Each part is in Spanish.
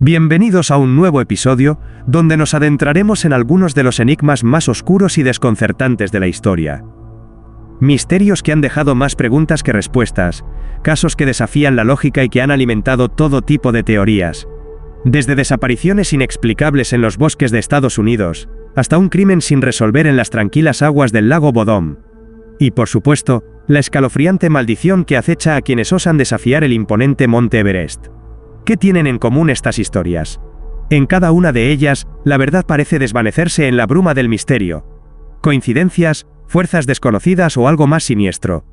Bienvenidos a un nuevo episodio, donde nos adentraremos en algunos de los enigmas más oscuros y desconcertantes de la historia. Misterios que han dejado más preguntas que respuestas, casos que desafían la lógica y que han alimentado todo tipo de teorías. Desde desapariciones inexplicables en los bosques de Estados Unidos, hasta un crimen sin resolver en las tranquilas aguas del lago Bodom. Y por supuesto, la escalofriante maldición que acecha a quienes osan desafiar el imponente Monte Everest. ¿Qué tienen en común estas historias? En cada una de ellas, la verdad parece desvanecerse en la bruma del misterio. ¿Coincidencias, fuerzas desconocidas o algo más siniestro?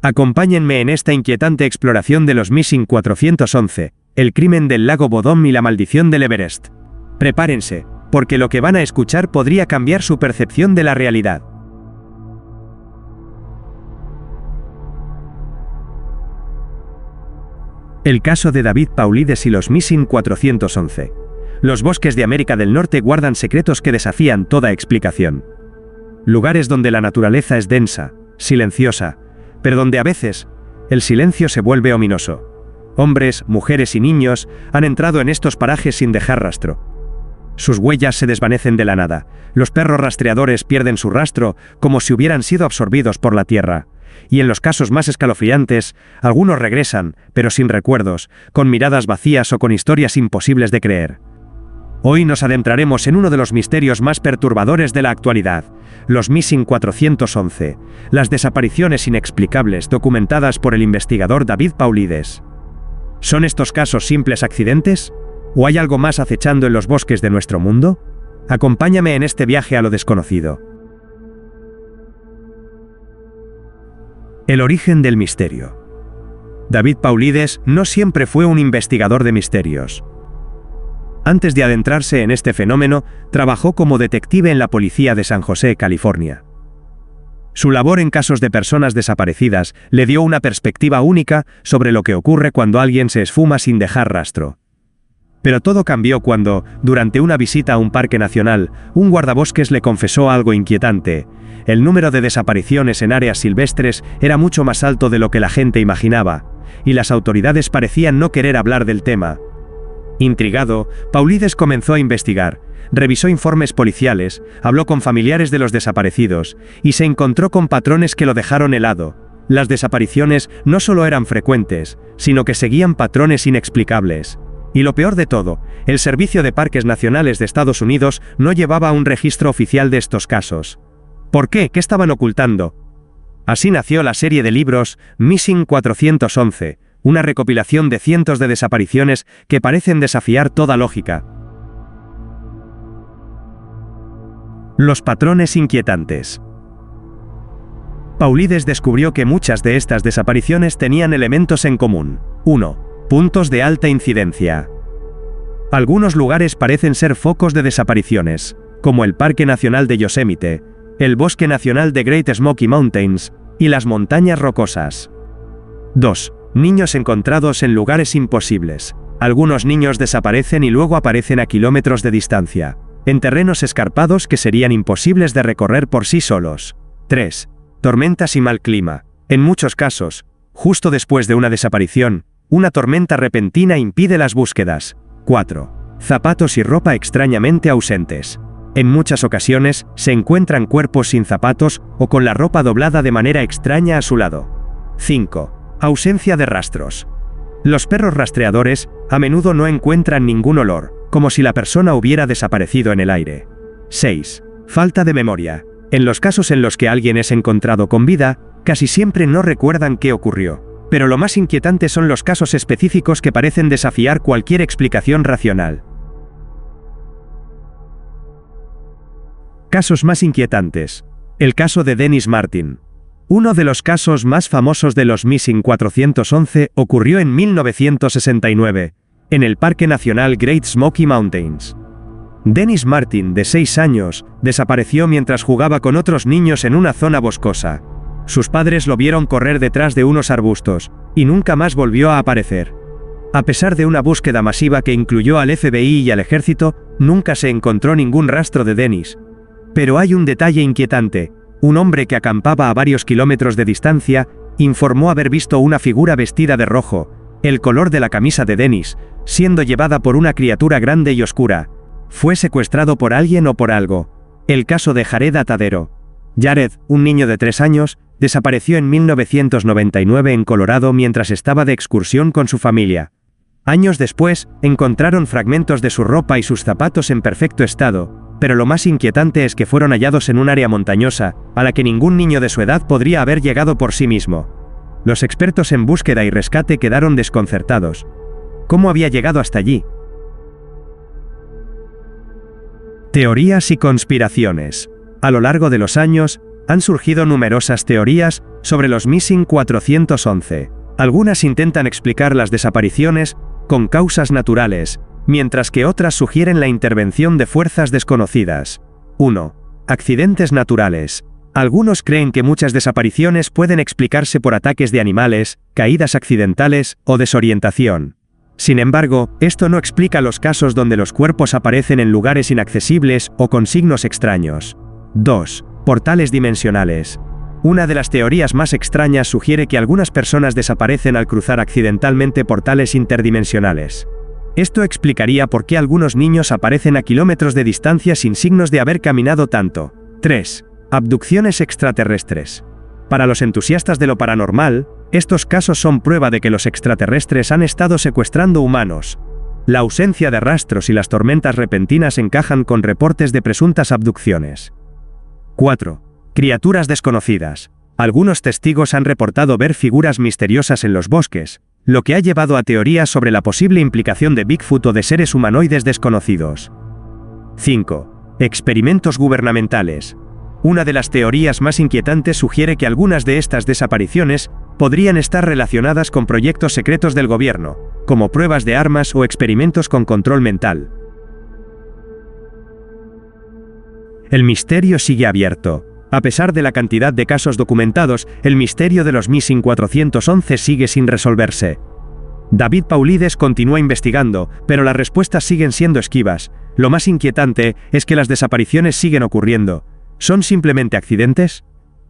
Acompáñenme en esta inquietante exploración de los Missing 411, el crimen del lago Bodom y la maldición del Everest. Prepárense, porque lo que van a escuchar podría cambiar su percepción de la realidad. El caso de David Paulides y los Missing 411. Los bosques de América del Norte guardan secretos que desafían toda explicación. Lugares donde la naturaleza es densa, silenciosa, pero donde a veces el silencio se vuelve ominoso. Hombres, mujeres y niños han entrado en estos parajes sin dejar rastro. Sus huellas se desvanecen de la nada. Los perros rastreadores pierden su rastro como si hubieran sido absorbidos por la tierra. Y en los casos más escalofriantes, algunos regresan, pero sin recuerdos, con miradas vacías o con historias imposibles de creer. Hoy nos adentraremos en uno de los misterios más perturbadores de la actualidad, los Missing 411, las desapariciones inexplicables documentadas por el investigador David Paulides. ¿Son estos casos simples accidentes? ¿O hay algo más acechando en los bosques de nuestro mundo? Acompáñame en este viaje a lo desconocido. El origen del misterio. David Paulides no siempre fue un investigador de misterios. Antes de adentrarse en este fenómeno, trabajó como detective en la policía de San José, California. Su labor en casos de personas desaparecidas le dio una perspectiva única sobre lo que ocurre cuando alguien se esfuma sin dejar rastro. Pero todo cambió cuando, durante una visita a un parque nacional, un guardabosques le confesó algo inquietante. El número de desapariciones en áreas silvestres era mucho más alto de lo que la gente imaginaba, y las autoridades parecían no querer hablar del tema. Intrigado, Paulides comenzó a investigar, revisó informes policiales, habló con familiares de los desaparecidos, y se encontró con patrones que lo dejaron helado. Las desapariciones no solo eran frecuentes, sino que seguían patrones inexplicables. Y lo peor de todo, el Servicio de Parques Nacionales de Estados Unidos no llevaba un registro oficial de estos casos. ¿Por qué? ¿Qué estaban ocultando? Así nació la serie de libros Missing 411, una recopilación de cientos de desapariciones que parecen desafiar toda lógica. Los patrones inquietantes. Paulides descubrió que muchas de estas desapariciones tenían elementos en común. 1. Puntos de alta incidencia. Algunos lugares parecen ser focos de desapariciones, como el Parque Nacional de Yosemite, el Bosque Nacional de Great Smoky Mountains y las Montañas Rocosas. 2. Niños encontrados en lugares imposibles. Algunos niños desaparecen y luego aparecen a kilómetros de distancia, en terrenos escarpados que serían imposibles de recorrer por sí solos. 3. Tormentas y mal clima. En muchos casos, justo después de una desaparición, una tormenta repentina impide las búsquedas. 4. Zapatos y ropa extrañamente ausentes. En muchas ocasiones, se encuentran cuerpos sin zapatos o con la ropa doblada de manera extraña a su lado. 5. Ausencia de rastros. Los perros rastreadores, a menudo no encuentran ningún olor, como si la persona hubiera desaparecido en el aire. 6. Falta de memoria. En los casos en los que alguien es encontrado con vida, casi siempre no recuerdan qué ocurrió. Pero lo más inquietante son los casos específicos que parecen desafiar cualquier explicación racional. Casos más inquietantes. El caso de Dennis Martin. Uno de los casos más famosos de los Missing 411 ocurrió en 1969, en el Parque Nacional Great Smoky Mountains. Dennis Martin, de 6 años, desapareció mientras jugaba con otros niños en una zona boscosa. Sus padres lo vieron correr detrás de unos arbustos, y nunca más volvió a aparecer. A pesar de una búsqueda masiva que incluyó al FBI y al ejército, nunca se encontró ningún rastro de Dennis. Pero hay un detalle inquietante. Un hombre que acampaba a varios kilómetros de distancia, informó haber visto una figura vestida de rojo, El color de la camisa de Dennis, siendo llevada por una criatura grande y oscura. Fue secuestrado por alguien o por algo. El caso de Jared Atadero. Jared, un niño de 3 años, desapareció en 1999 en Colorado mientras estaba de excursión con su familia. Años después, encontraron fragmentos de su ropa y sus zapatos en perfecto estado, pero lo más inquietante es que fueron hallados en un área montañosa, a la que ningún niño de su edad podría haber llegado por sí mismo. Los expertos en búsqueda y rescate quedaron desconcertados. ¿Cómo había llegado hasta allí? Teorías y conspiraciones. A lo largo de los años, han surgido numerosas teorías sobre los Missing 411. Algunas intentan explicar las desapariciones con causas naturales, mientras que otras sugieren la intervención de fuerzas desconocidas. 1. Accidentes naturales. Algunos creen que muchas desapariciones pueden explicarse por ataques de animales, caídas accidentales o desorientación. Sin embargo, esto no explica los casos donde los cuerpos aparecen en lugares inaccesibles o con signos extraños. 2. Portales dimensionales. Una de las teorías más extrañas sugiere que algunas personas desaparecen al cruzar accidentalmente portales interdimensionales. Esto explicaría por qué algunos niños aparecen a kilómetros de distancia sin signos de haber caminado tanto. 3. Abducciones extraterrestres. Para los entusiastas de lo paranormal, estos casos son prueba de que los extraterrestres han estado secuestrando humanos. La ausencia de rastros y las tormentas repentinas encajan con reportes de presuntas abducciones. 4. Criaturas desconocidas. Algunos testigos han reportado ver figuras misteriosas en los bosques, lo que ha llevado a teorías sobre la posible implicación de Bigfoot o de seres humanoides desconocidos. 5. Experimentos gubernamentales. Una de las teorías más inquietantes sugiere que algunas de estas desapariciones podrían estar relacionadas con proyectos secretos del gobierno, como pruebas de armas o experimentos con control mental. El misterio sigue abierto. A pesar de la cantidad de casos documentados, el misterio de los Missing 411 sigue sin resolverse. David Paulides continúa investigando, pero las respuestas siguen siendo esquivas. Lo más inquietante es que las desapariciones siguen ocurriendo. ¿Son simplemente accidentes?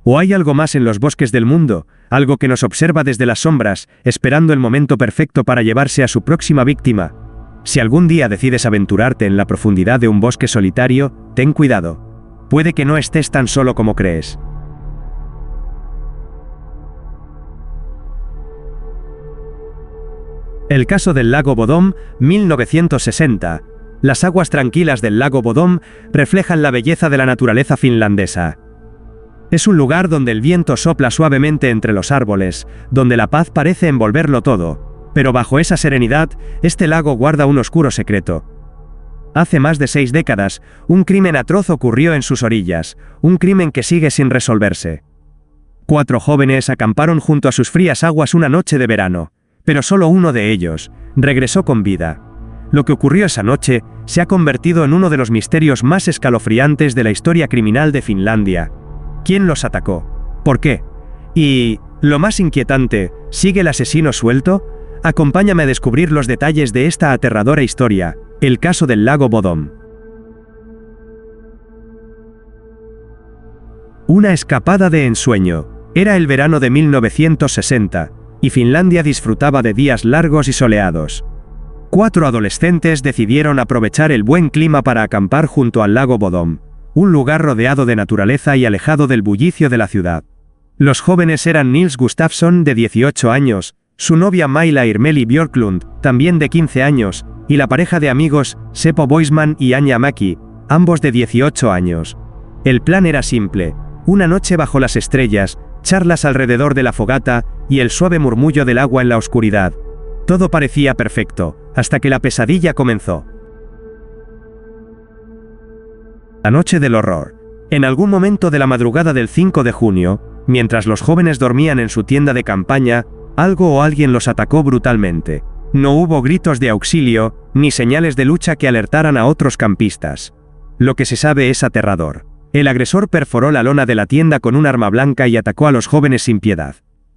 ¿O hay algo más en los bosques del mundo, algo que nos observa desde las sombras, esperando el momento perfecto para llevarse a su próxima víctima? Si algún día decides aventurarte en la profundidad de un bosque solitario, ten cuidado. Puede que no estés tan solo como crees. El caso del lago Bodom, 1960. Las aguas tranquilas del lago Bodom reflejan la belleza de la naturaleza finlandesa. Es un lugar donde el viento sopla suavemente entre los árboles, donde la paz parece envolverlo todo, pero bajo esa serenidad, este lago guarda un oscuro secreto. Hace más de 6 décadas, un crimen atroz ocurrió en sus orillas, un crimen que sigue sin resolverse. 4 jóvenes acamparon junto a sus frías aguas una noche de verano, pero solo uno de ellos regresó con vida. Lo que ocurrió esa noche se ha convertido en uno de los misterios más escalofriantes de la historia criminal de Finlandia. ¿Quién los atacó? ¿Por qué? Y, lo más inquietante, ¿sigue el asesino suelto? Acompáñame a descubrir los detalles de esta aterradora historia, el caso del lago Bodom. Una escapada de ensueño. Era el verano de 1960, y Finlandia disfrutaba de días largos y soleados. 4 adolescentes decidieron aprovechar el buen clima para acampar junto al lago Bodom, un lugar rodeado de naturaleza y alejado del bullicio de la ciudad. Los jóvenes eran Nils Gustafsson, de 18 años, su novia Maila Irmeli Björklund, también de 15 años, y la pareja de amigos, Seppo Boisman y Anja Mäki, ambos de 18 años. El plan era simple: una noche bajo las estrellas, charlas alrededor de la fogata, y el suave murmullo del agua en la oscuridad. Todo parecía perfecto, hasta que la pesadilla comenzó. La noche del horror. En algún momento de la madrugada del 5 de junio, mientras los jóvenes dormían en su tienda de campaña, algo o alguien los atacó brutalmente. No hubo gritos de auxilio, ni señales de lucha que alertaran a otros campistas. Lo que se sabe es aterrador. El agresor perforó la lona de la tienda con un arma blanca y atacó a los jóvenes sin piedad.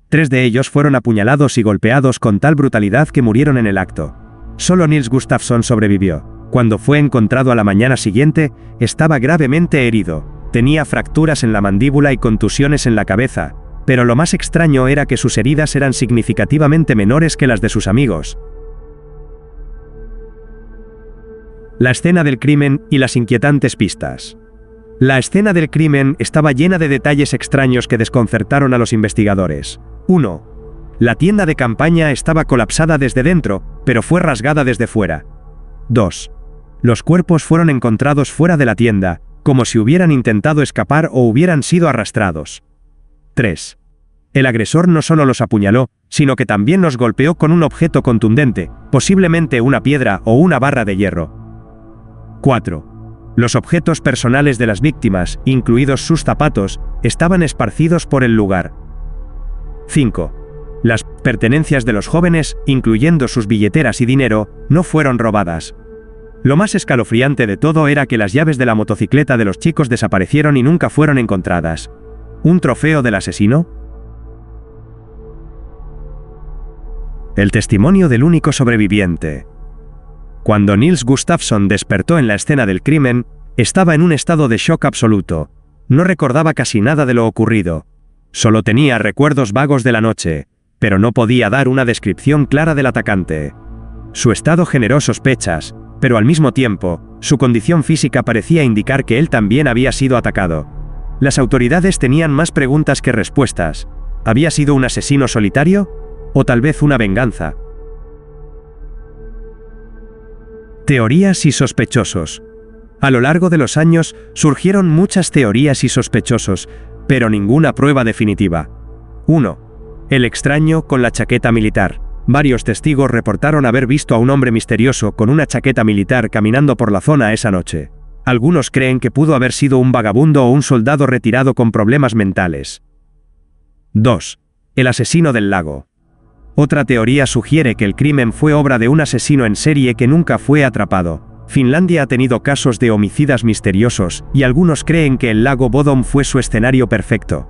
3 de ellos fueron apuñalados y golpeados con tal brutalidad que murieron en el acto. Solo Nils Gustafsson sobrevivió. Cuando fue encontrado a la mañana siguiente, estaba gravemente herido. Tenía fracturas en la mandíbula y contusiones en la cabeza, pero lo más extraño era que sus heridas eran significativamente menores que las de sus amigos. La escena del crimen y las inquietantes pistas. La escena del crimen estaba llena de detalles extraños que desconcertaron a los investigadores. 1. La tienda de campaña estaba colapsada desde dentro, pero fue rasgada desde fuera. 2. Los cuerpos fueron encontrados fuera de la tienda, como si hubieran intentado escapar o hubieran sido arrastrados. 3. El agresor no solo los apuñaló, sino que también los golpeó con un objeto contundente, posiblemente una piedra o una barra de hierro. 4. Los objetos personales de las víctimas, incluidos sus zapatos, estaban esparcidos por el lugar. 5. Las pertenencias de los jóvenes, incluyendo sus billeteras y dinero, no fueron robadas. Lo más escalofriante de todo era que las llaves de la motocicleta de los chicos desaparecieron y nunca fueron encontradas. ¿Un trofeo del asesino? El testimonio del único sobreviviente. Cuando Nils Gustafsson despertó en la escena del crimen, estaba en un estado de shock absoluto. No recordaba casi nada de lo ocurrido. Solo tenía recuerdos vagos de la noche, pero no podía dar una descripción clara del atacante. Su estado generó sospechas, pero al mismo tiempo, su condición física parecía indicar que él también había sido atacado. Las autoridades tenían más preguntas que respuestas. ¿Había sido un asesino solitario? ¿O tal vez una venganza? Teorías y sospechosos. A lo largo de los años, surgieron muchas teorías y sospechosos, pero ninguna prueba definitiva. 1. El extraño con la chaqueta militar. Varios testigos reportaron haber visto a un hombre misterioso con una chaqueta militar caminando por la zona esa noche. Algunos creen que pudo haber sido un vagabundo o un soldado retirado con problemas mentales. 2. El asesino del lago. Otra teoría sugiere que el crimen fue obra de un asesino en serie que nunca fue atrapado. Finlandia ha tenido casos de homicidas misteriosos, y algunos creen que el lago Bodom fue su escenario perfecto.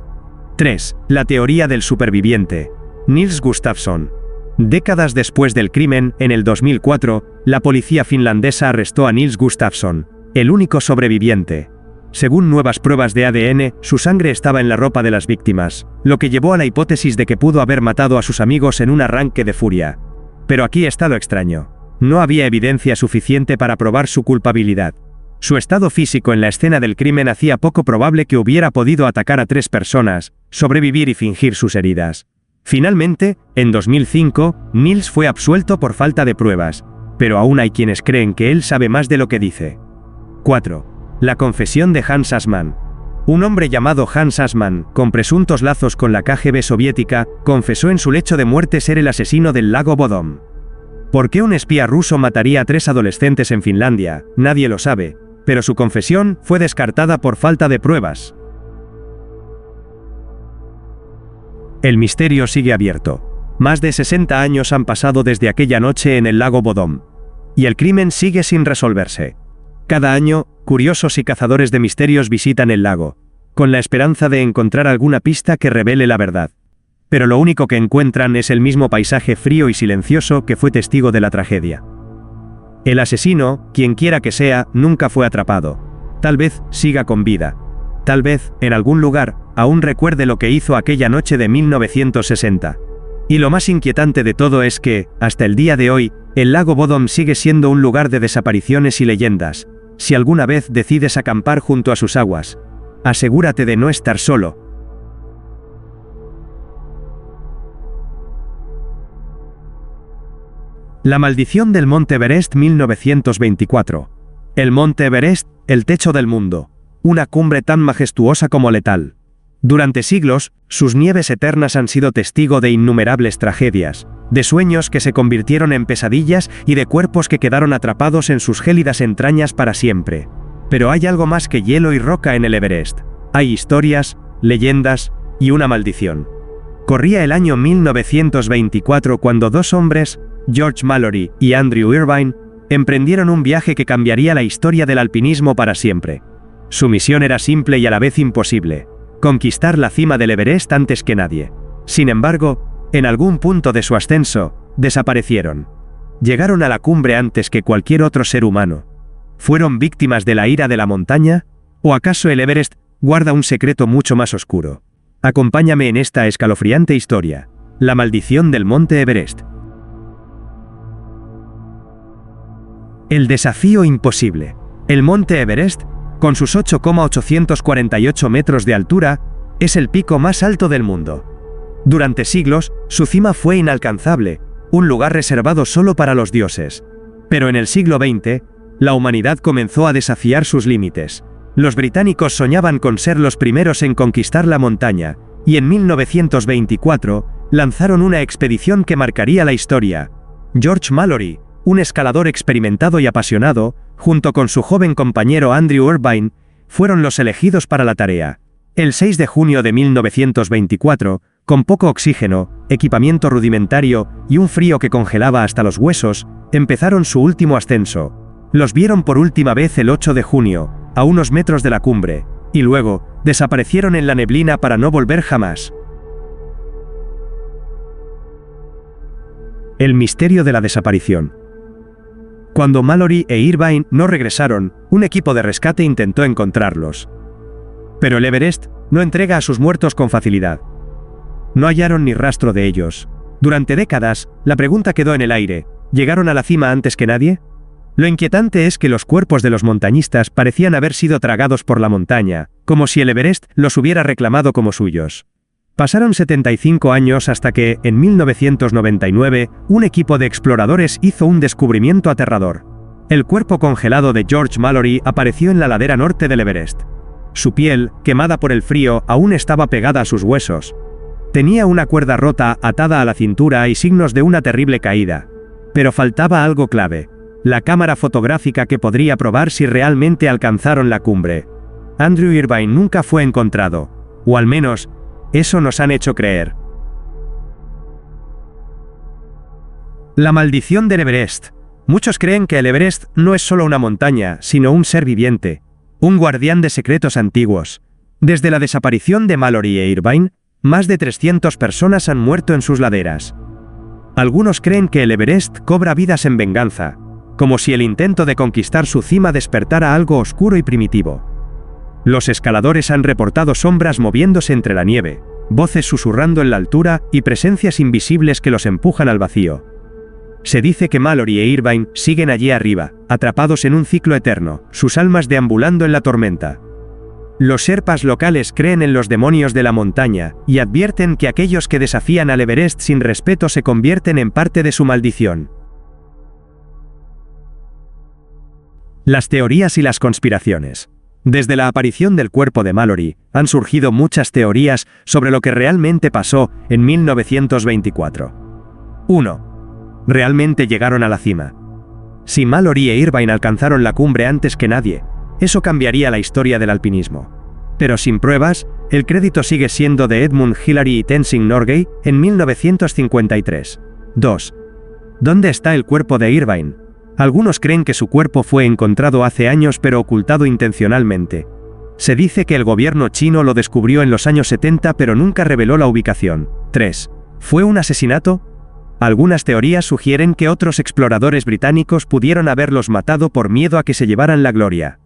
3. La teoría del superviviente. Nils Gustafsson. Décadas después del crimen, en el 2004, la policía finlandesa arrestó a Nils Gustafsson, el único sobreviviente. Según nuevas pruebas de ADN, su sangre estaba en la ropa de las víctimas, lo que llevó a la hipótesis de que pudo haber matado a sus amigos en un arranque de furia. Pero aquí está lo extraño. No había evidencia suficiente para probar su culpabilidad. Su estado físico en la escena del crimen hacía poco probable que hubiera podido atacar a 3 personas, sobrevivir y fingir sus heridas. Finalmente, en 2005, Nils fue absuelto por falta de pruebas, pero aún hay quienes creen que él sabe más de lo que dice. 4. La confesión de Hans Assmann. Un hombre llamado Hans Assmann, con presuntos lazos con la KGB soviética, confesó en su lecho de muerte ser el asesino del lago Bodom. ¿Por qué un espía ruso mataría a 3 adolescentes en Finlandia? Nadie lo sabe, pero su confesión fue descartada por falta de pruebas. El misterio sigue abierto. Más de 60 años han pasado desde aquella noche en el lago Bodom. Y el crimen sigue sin resolverse. Cada año, curiosos y cazadores de misterios visitan el lago, con la esperanza de encontrar alguna pista que revele la verdad. Pero lo único que encuentran es el mismo paisaje frío y silencioso que fue testigo de la tragedia. El asesino, quien quiera que sea, nunca fue atrapado. Tal vez siga con vida. Tal vez, en algún lugar, aún recuerde lo que hizo aquella noche de 1960. Y lo más inquietante de todo es que, hasta el día de hoy, el lago Bodom sigue siendo un lugar de desapariciones y leyendas. Si alguna vez decides acampar junto a sus aguas, asegúrate de no estar solo. La maldición del Monte Everest 1924. El Monte Everest, el techo del mundo. Una cumbre tan majestuosa como letal. Durante siglos, sus nieves eternas han sido testigo de innumerables tragedias, de sueños que se convirtieron en pesadillas y de cuerpos que quedaron atrapados en sus gélidas entrañas para siempre. Pero hay algo más que hielo y roca en el Everest. Hay historias, leyendas y una maldición. Corría el año 1924 cuando 2 hombres, George Mallory y Andrew Irvine, emprendieron un viaje que cambiaría la historia del alpinismo para siempre. Su misión era simple y a la vez imposible: conquistar la cima del Everest antes que nadie. Sin embargo, en algún punto de su ascenso, desaparecieron. Llegaron a la cumbre antes que cualquier otro ser humano. ¿Fueron víctimas de la ira de la montaña? ¿O acaso el Everest guarda un secreto mucho más oscuro? Acompáñame en esta escalofriante historia. La maldición del Monte Everest. El desafío imposible. El Monte Everest, con sus 8,848 metros de altura, es el pico más alto del mundo. Durante siglos, su cima fue inalcanzable, un lugar reservado solo para los dioses. Pero en el siglo XX, la humanidad comenzó a desafiar sus límites. Los británicos soñaban con ser los primeros en conquistar la montaña, y en 1924, lanzaron una expedición que marcaría la historia. George Mallory, un escalador experimentado y apasionado, junto con su joven compañero Andrew Irvine, fueron los elegidos para la tarea. El 6 de junio de 1924, con poco oxígeno, equipamiento rudimentario y un frío que congelaba hasta los huesos, empezaron su último ascenso. Los vieron por última vez el 8 de junio, a unos metros de la cumbre, y luego, desaparecieron en la neblina para no volver jamás. El misterio de la desaparición. Cuando Mallory e Irvine no regresaron, un equipo de rescate intentó encontrarlos. Pero el Everest no entrega a sus muertos con facilidad. No hallaron ni rastro de ellos. Durante décadas, la pregunta quedó en el aire: ¿llegaron a la cima antes que nadie? Lo inquietante es que los cuerpos de los montañistas parecían haber sido tragados por la montaña, como si el Everest los hubiera reclamado como suyos. Pasaron 75 años hasta que, en 1999, un equipo de exploradores hizo un descubrimiento aterrador. El cuerpo congelado de George Mallory apareció en la ladera norte del Everest. Su piel, quemada por el frío, aún estaba pegada a sus huesos. Tenía una cuerda rota atada a la cintura y signos de una terrible caída. Pero faltaba algo clave: la cámara fotográfica que podría probar si realmente alcanzaron la cumbre. Andrew Irvine nunca fue encontrado, o al menos, eso nos han hecho creer. La maldición del Everest. Muchos creen que el Everest no es solo una montaña, sino un ser viviente, un guardián de secretos antiguos. Desde la desaparición de Mallory e Irvine, más de 300 personas han muerto en sus laderas. Algunos creen que el Everest cobra vidas en venganza, como si el intento de conquistar su cima despertara algo oscuro y primitivo. Los escaladores han reportado sombras moviéndose entre la nieve, voces susurrando en la altura y presencias invisibles que los empujan al vacío. Se dice que Mallory e Irvine siguen allí arriba, atrapados en un ciclo eterno, sus almas deambulando en la tormenta. Los sherpas locales creen en los demonios de la montaña y advierten que aquellos que desafían al Everest sin respeto se convierten en parte de su maldición. Las teorías y las conspiraciones. Desde la aparición del cuerpo de Mallory, han surgido muchas teorías sobre lo que realmente pasó en 1924. 1. ¿Realmente llegaron a la cima? Si Mallory e Irvine alcanzaron la cumbre antes que nadie, eso cambiaría la historia del alpinismo. Pero sin pruebas, el crédito sigue siendo de Edmund Hillary y Tenzing Norgay en 1953. 2. ¿Dónde está el cuerpo de Irvine? Algunos creen que su cuerpo fue encontrado hace años pero ocultado intencionalmente. Se dice que el gobierno chino lo descubrió en los años 70 pero nunca reveló la ubicación. 3. ¿Fue un asesinato? Algunas teorías sugieren que otros exploradores británicos pudieron haberlos matado por miedo a que se llevaran la gloria.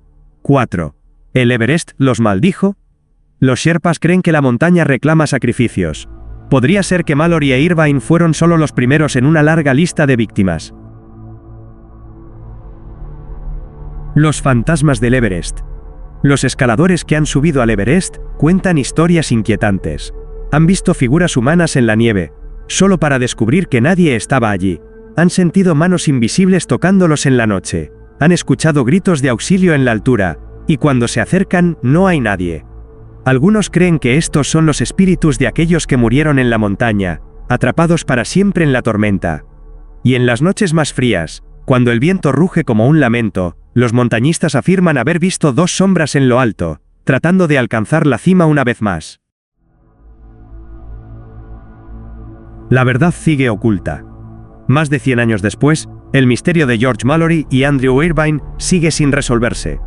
4. ¿El Everest los maldijo? Los sherpas creen que la montaña reclama sacrificios. Podría ser que Mallory e Irvine fueron solo los primeros en una larga lista de víctimas. Los fantasmas del Everest. Los escaladores que han subido al Everest cuentan historias inquietantes. Han visto figuras humanas en la nieve, solo para descubrir que nadie estaba allí. Han sentido manos invisibles tocándolos en la noche. Han escuchado gritos de auxilio en la altura, y cuando se acercan no hay nadie. Algunos creen que estos son los espíritus de aquellos que murieron en la montaña, atrapados para siempre en la tormenta. Y en las noches más frías, cuando el viento ruge como un lamento, los montañistas afirman haber visto dos sombras en lo alto, tratando de alcanzar la cima una vez más. La verdad sigue oculta. Más de 100 años después, el misterio de George Mallory y Andrew Irvine sigue sin resolverse.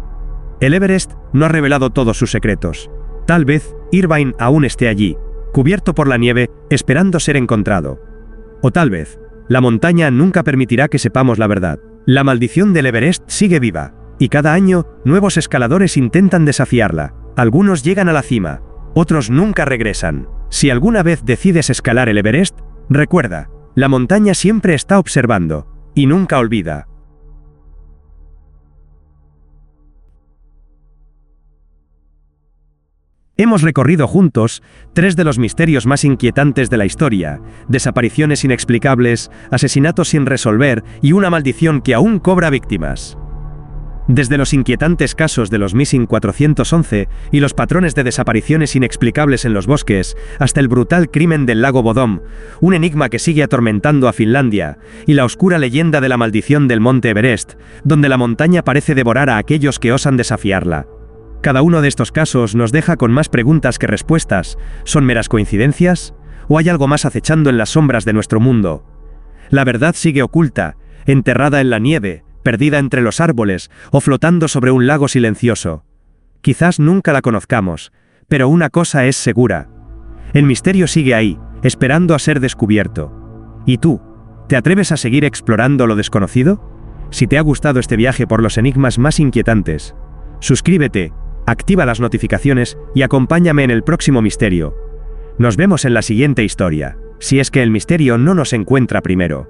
El Everest no ha revelado todos sus secretos. Tal vez, Irvine aún esté allí, cubierto por la nieve, esperando ser encontrado. O tal vez, la montaña nunca permitirá que sepamos la verdad. La maldición del Everest sigue viva, y cada año, nuevos escaladores intentan desafiarla. Algunos llegan a la cima, Otros nunca regresan. Si alguna vez decides escalar el Everest, recuerda, la montaña siempre está observando, y nunca olvida. Hemos recorrido juntos 3 de los misterios más inquietantes de la historia: desapariciones inexplicables, asesinatos sin resolver y una maldición que aún cobra víctimas. Desde los inquietantes casos de los Missing 411 y los patrones de desapariciones inexplicables en los bosques, hasta el brutal crimen del lago Bodom, un enigma que sigue atormentando a Finlandia, y la oscura leyenda de la maldición del monte Everest, donde la montaña parece devorar a aquellos que osan desafiarla. Cada uno de estos casos nos deja con más preguntas que respuestas. ¿Son meras coincidencias? ¿O hay algo más acechando en las sombras de nuestro mundo? La verdad sigue oculta, enterrada en la nieve, perdida entre los árboles o flotando sobre un lago silencioso. Quizás nunca la conozcamos, pero una cosa es segura: el misterio sigue ahí, esperando a ser descubierto. ¿Y tú? ¿Te atreves a seguir explorando lo desconocido? Si te ha gustado este viaje por los enigmas más inquietantes, suscríbete, activa las notificaciones y acompáñame en el próximo misterio. Nos vemos en la siguiente historia, si es que el misterio no nos encuentra primero.